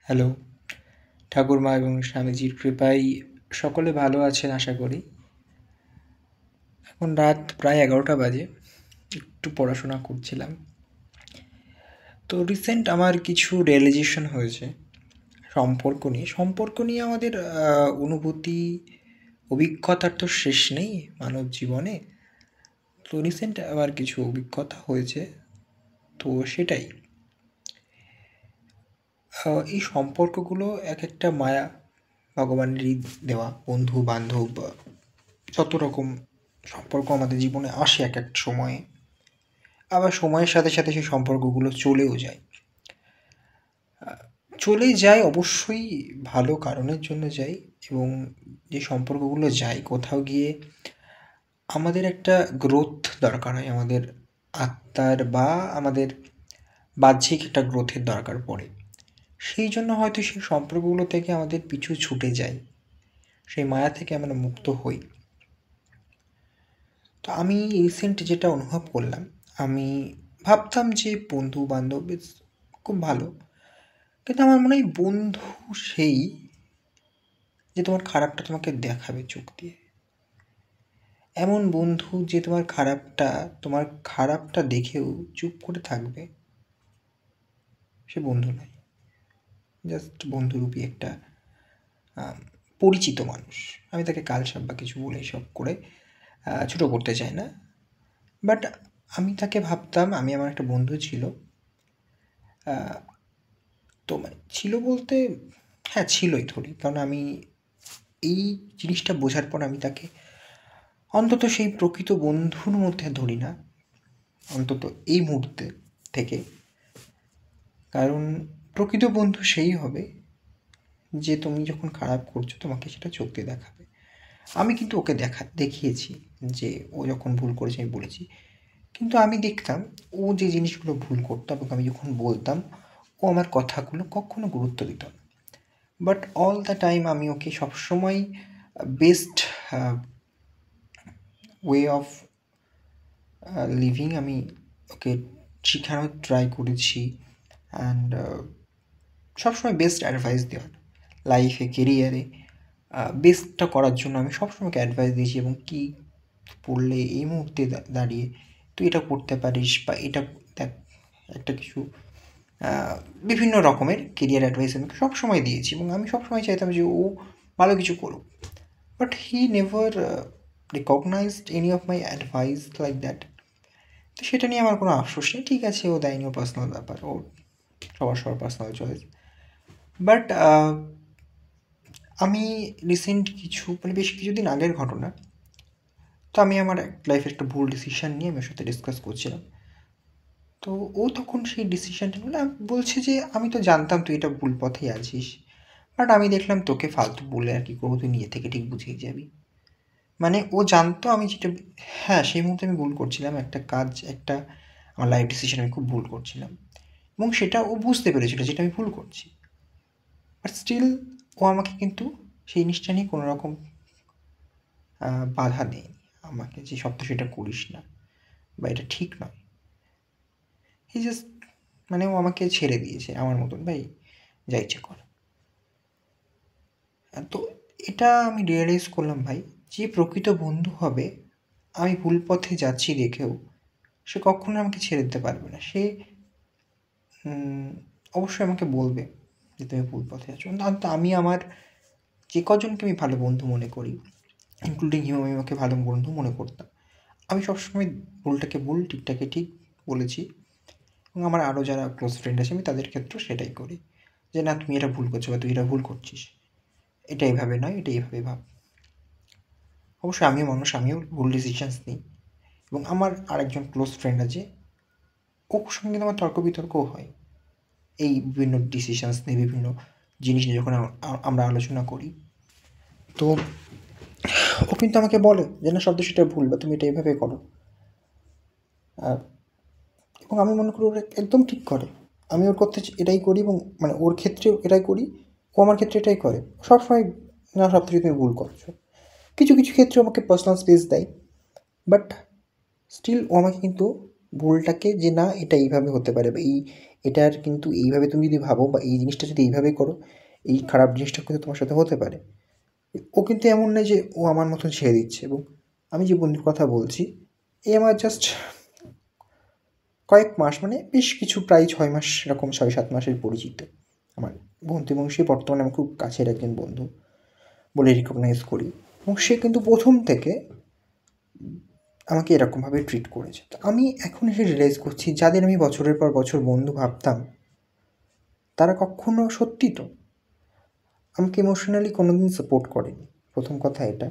Hello, ঠাকুরমা এবং স্বামীজির কৃপায় সকলে ভালো আছেন আশা করি। এখন রাত প্রায় 11টা বাজে। একটু পড়াশোনা করছিলাম। তো রিসেন্ট আমার কিছু রিয়েলাইজেশন হয়েছে সম্পর্ক নিয়ে আমাদের অনুভূতি, অভিজ্ঞতার তো শেষ নেই মানব জীবনে। তো রিসেন্ট আমার কিছু অভিজ্ঞতা হয়েছে, তো সেটাই। এই সম্পর্কগুলো এক একটা মায়া, ভগবানেরই দেওয়া। বন্ধু বান্ধব, যত রকম সম্পর্ক আমাদের জীবনে আসে এক এক সময়ে, আবার সময়ের সাথে সাথে সেই সম্পর্কগুলো চলেও যায়। চলে যায় অবশ্যই ভালো কারণের জন্য যায়, এবং যে সম্পর্কগুলো যায় কোথাও গিয়ে আমাদের একটা গ্রোথ দরকার হয়, আমাদের আত্মার বা আমাদের বাহ্যিক একটা গ্রোথের দরকার পড়ে। সেই জন্য হয়তো সেই সম্পর্কগুলো থেকে আমাদের পিছু ছুটে যায়, সেই মায়া থেকে আমরা মুক্ত হই। তো আমি রিসেন্ট যেটা অনুভব করলাম, আমি ভাবতাম যে বন্ধু বান্ধব খুব ভালো, কিন্তু আমার মনে হয় বন্ধু সেই যে তোমার খারাপটা তোমাকে দেখাবে চোখ দিয়ে। এমন বন্ধু যে তোমার খারাপটা দেখেও চুপ করে থাকবে, সে বন্ধু নয়। জাস্ট বন্ধুরূপী একটা পরিচিত মানুষ। আমি তাকে কালসাপ বা কিছু বলে সব করে ছোটো করতে চাই না, বাট আমি তাকে ভাবতাম, আমার একটা বন্ধু ছিল। তো মানে ছিল বলতে, হ্যাঁ ছিলই ধরি, কারণ আমি এই জিনিসটা বোঝার পর আমি তাকে অন্তত সেই প্রকৃত বন্ধুর মধ্যে ধরি না, অন্তত এই মুহূর্তে থেকে। কারণ প্রকৃত বন্ধু সেই হবে যে তুমি যখন খারাপ করছো তোমাকে সেটা চোখ দিয়ে দেখাবে। আমি কিন্তু ওকে দেখিয়েছি যে ও যখন ভুল করেছে আমি বলেছি, কিন্তু আমি দেখতাম ও যে জিনিসগুলো ভুল করতো এবং আমি যখন বলতাম ও আমার কথাগুলো কখনো গুরুত্ব দিত না। বাট অল দ্য টাইম আমি ওকে সবসময় বেস্ট ওয়ে অফ লিভিং আমি ওকে শেখানোর ট্রাই করেছি। অ্যান্ড সবসময় বেস্ট অ্যাডভাইস দেওয়ার, লাইফে কেরিয়ারে বেস্টটা করার জন্য আমি সবসময় ওকে অ্যাডভাইস দিয়েছি। এবং কী পড়লে এই মুহূর্তে দাঁড়িয়ে তুই এটা করতে পারিস, বা এটা দেখ একটা কিছু বিভিন্ন রকমের কেরিয়ার অ্যাডভাইস আমি সবসময় দিয়েছি, এবং আমি সবসময় চাইতাম যে ও ভালো কিছু করুক। But he never recognised any of my advice like that. তো সেটা নিয়ে আমার কোনো আফসোস নেই, ঠিক আছে, ও দেয়নি, ও পার্সোনাল ব্যাপার, ও সবার পার্সোনাল চয়েস। বাট আমি রিসেন্ট বেশ কিছুদিন আগের ঘটনা। তো আমি আমার লাইফের একটা ভুল ডিসিশান নিয়ে আমি ওর সাথে ডিসকাস করছিলাম। তো ও তখন সেই ডিসিশানটা নিল, বলছে যে আমি তো জানতাম তুই এটা ভুল পথেই আছিস, বাট আমি দেখলাম তোকে ফালতু বলে আর কি করবো, তুই নিজে থেকে ঠিক বুঝেই যাবি। মানে ও জানতো আমি যেটা, হ্যাঁ সেই মুহূর্তে আমি ভুল করছিলাম, আমার লাইফ ডিসিশন আমি খুব ভুল করছিলাম, এবং সেটা ও বুঝতে পেরেছিল যেটা আমি ভুল করছি। বাট স্টিল ও আমাকে কিন্তু সেই জিনিসটা নিয়ে কোনো রকম বাধা দেয়নি আমাকে, যে সব তো সেটা করিস না বা এটা ঠিক নয়। হি জাস্ট, মানে ও আমাকে ছেড়ে দিয়েছে আমার মতন, ভাই যা ইচ্ছে কর। তো এটা আমি রিয়েলাইজ করলাম ভাই, যে প্রকৃত বন্ধু হবে, আমি ভুল পথে যাচ্ছি দেখেও সে কখনো আমাকে ছেড়ে দিতে পারবে না। সে অবশ্যই আমাকে বলবে যে তুমি ভুল পথে আছো। তো আমি আমার যে কজনকে আমি ভালো বন্ধু মনে করি, ইনক্লুডিং হিউ, আমি আমাকে ভালো বন্ধু মনে করতাম। আমি সবসময় ভুলটাকে ভুল, ঠিকটাকে ঠিক বলেছি। এবং আমার আরও যারা ক্লোজ ফ্রেন্ড আছে আমি তাদের ক্ষেত্রেও সেটাই করি, যে না তুমি এটা ভুল করছো বা তুই এটা ভুল করছিস, এটা এইভাবে নয়, এটা এইভাবে ভাব। অবশ্যই আমিও মানুষ, আমিও ভুল ডিসিশানস নিই। এবং আমার আরেকজন ক্লোজ ফ্রেন্ড আছে, ওর সঙ্গে কিন্তু আমার তর্ক বিতর্কও হয় এই বিভিন্ন ডিসিশানস নিয়ে, বিভিন্ন জিনিস নিয়ে যখন আমরা আলোচনা করি। তো ও কিন্তু আমাকে বলে যে না শব্দ সেটা ভুল, বা তুমি এটা এইভাবে করো। এবং আমি মনে করি ওরা একদম ঠিক করে। আমি ওর করতে এটাই করি, এবং মানে ওর ক্ষেত্রেও এটাই করি, ও আমার ক্ষেত্রে এটাই করে। সবসময় না সব কিছু তুমি ভুল করছো, কিছু কিছু ক্ষেত্রে আমাকে পার্সোনাল স্পেস দেয়, বাট স্টিল ও আমাকে কিন্তু ভুলটাকে যে না এটা এইভাবে হতে পারে বা এটার কিন্তু এইভাবে তুমি যদি ভাবো বা এই জিনিসটা যদি এইভাবে করো এই খারাপ জিনিসটা কিন্তু তোমার সাথে হতে পারে। ও কিন্তু এমন নয় যে ও আমার মতন ছেড়ে দিচ্ছে। এবং আমি যে বন্ধুর কথা বলছি এই আমার জাস্ট কয়েক মাস মানে বেশ কিছু প্রায় 6 মাস এরকম 6-7 মাসের পরিচিত আমার বন্ধু, এবং সে বর্তমানে আমার খুব কাছের একজন বন্ধু বলে রিকগনাইজ করি। এবং সে কিন্তু প্রথম থেকে আমাকে এরকমভাবে ট্রিট করেছে। তো আমি এখন এসে রিয়েলাইজ করছি যাদের আমি বছরের পর বছর বন্ধু ভাবতাম তারা কখনো সত্যি তো আমাকে ইমোশনালি কোনো দিন সাপোর্ট করেনি। প্রথম কথা এটা,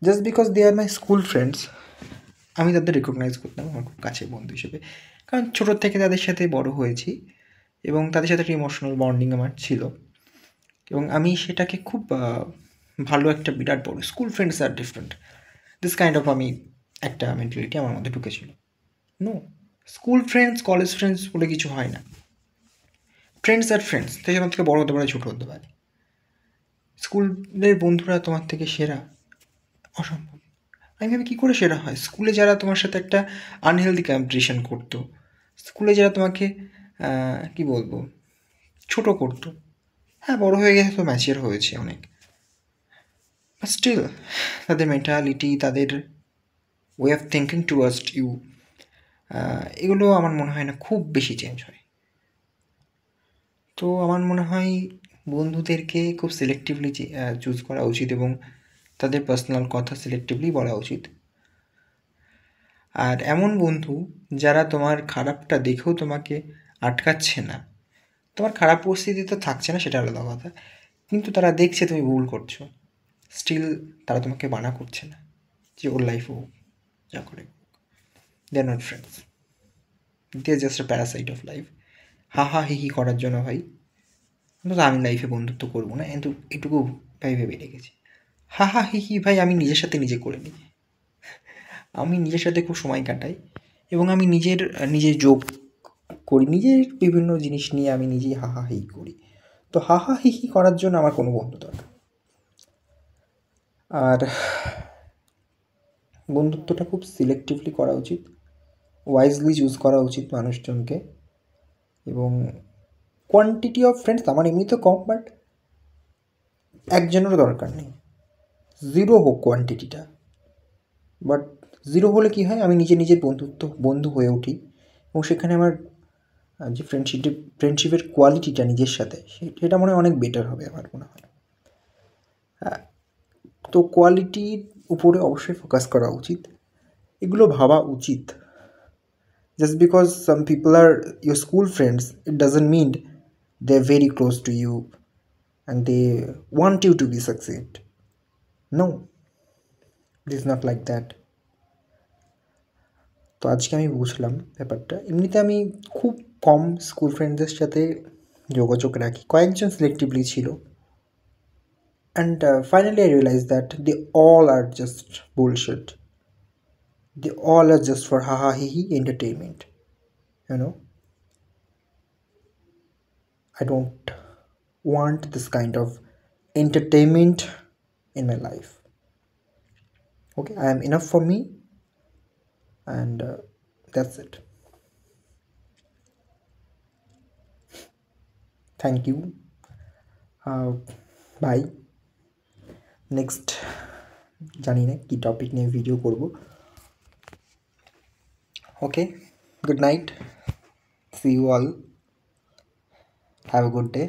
just because they are my school friends আমি তাদের রিকগনাইজ করতাম আমার খুব কাছের বন্ধু হিসেবে, কারণ ছোটোর থেকে তাদের সাথে বড় হয়েছি এবং তাদের সাথে একটা ইমোশনাল বন্ডিং আমার ছিল। এবং আমি সেটাকে খুব ভালো একটা বিরাট বড় স্কুল ফ্রেন্ডস আর ডিফারেন্ট দিস কাইন্ড অফ আমি একটা মেন্টালিটি আমার মধ্যে ঢুকেছিল। No, school friends college friends বলে কিছু হয় না। ফ্রেন্ডস আর ফ্রেন্ডস তাই আমার থেকে বড় হতে পারে ছোটো হতে পারে। স্কুলের বন্ধুরা তোমার থেকে সেরা অসম্ভব। আমি ভাবি কী করে সেরা হয়? স্কুলে যারা তোমার সাথে একটা আনহেলদি কম্পিটিশান করতো, স্কুলে যারা তোমাকে কী বলবো ছোটো করতো, হ্যাঁ বড় হয়ে গেছে তো ম্যাচিওর হয়েছে অনেক, বাট স্টিল তাদের মেন্টালিটি তাদের way of thinking towards you এগুলো আমার মনে হয় না খুব বেশি চেঞ্জ হয়। তো আমার মনে হয় বন্ধুদেরকে খুব সিলেক্টিভলি চুজ করা উচিত এবং তাদের পার্সোনাল কথা সিলেক্টিভলি বলা উচিত। আর এমন বন্ধু যারা তোমার খারাপটা দেখেও তোমাকে আটকাচ্ছে না, তোমার খারাপ পরিস্থিতিতে থাকছে না সেটা আলাদা কথা, কিন্তু তারা দেখছে তুমি ভুল করছো, স্টিল তারা তোমাকে মানা করছে না যে ওর লাইফ ও যা করে। They are not friends, they are just a parasite of life. হা হা হি হি করার জন্য ভাই অন্তত আমি লাইফে বন্ধুত্ব করবো না, কিন্তু এটুকু ভাই ভেবে রেখেছি। হা হা হি হি ভাই আমি নিজের সাথে নিজে করে নিই, আমি নিজের সাথে খুব সময় কাটাই এবং আমি নিজের যোগ করি, নিজের বিভিন্ন জিনিস নিয়ে আমি নিজেই হা হা হি করি। তো হা হা হি হি করার জন্য আমার কোনো বন্ধু দরকার। আর বন্ধুত্বটা খুব সিলেক্টিভলি করা উচিত, ওয়াইজলি চুজ করা উচিত মানুষজনকে। এবং কোয়ান্টিটি অফ ফ্রেন্ডস আমার এমনিতে কম, বাট একজনেরও দরকার নেই, জিরো হোক কোয়ান্টিটিটা। বাট জিরো হলে কী হয়, আমি নিজের বন্ধু হয়ে উঠি এবং সেখানে আমার যে ফ্রেন্ডশিপের কোয়ালিটিটা নিজের সাথে সেটা মনে হয় অনেক বেটার হবে আমার মনে হয়। তো কোয়ালিটির উপরে অবশ্যই ফোকাস করা উচিত, এগুলো ভাবা উচিত। Just because some people are your school friends it doesn't mean they are very close to you and they want you to be succeed. No, it is not like that. তো আজকে আমি বুঝলাম ব্যাপারটা। এমনিতে আমি খুব কম স্কুল ফ্রেন্ডদের সাথে যোগাযোগ রাখি, কয়েকজন সিলেক্টিভলি ছিল। And finally I realise that they all are just bullshit, they all are just for ha ha he he entertainment, you know. I don't want this kind of entertainment in my life. Okay, I am enough for me, and that's it. Thank you. Bye. Next জানি না কি topic নিয়ে video করব। Okay, good night, see you all, have a good day.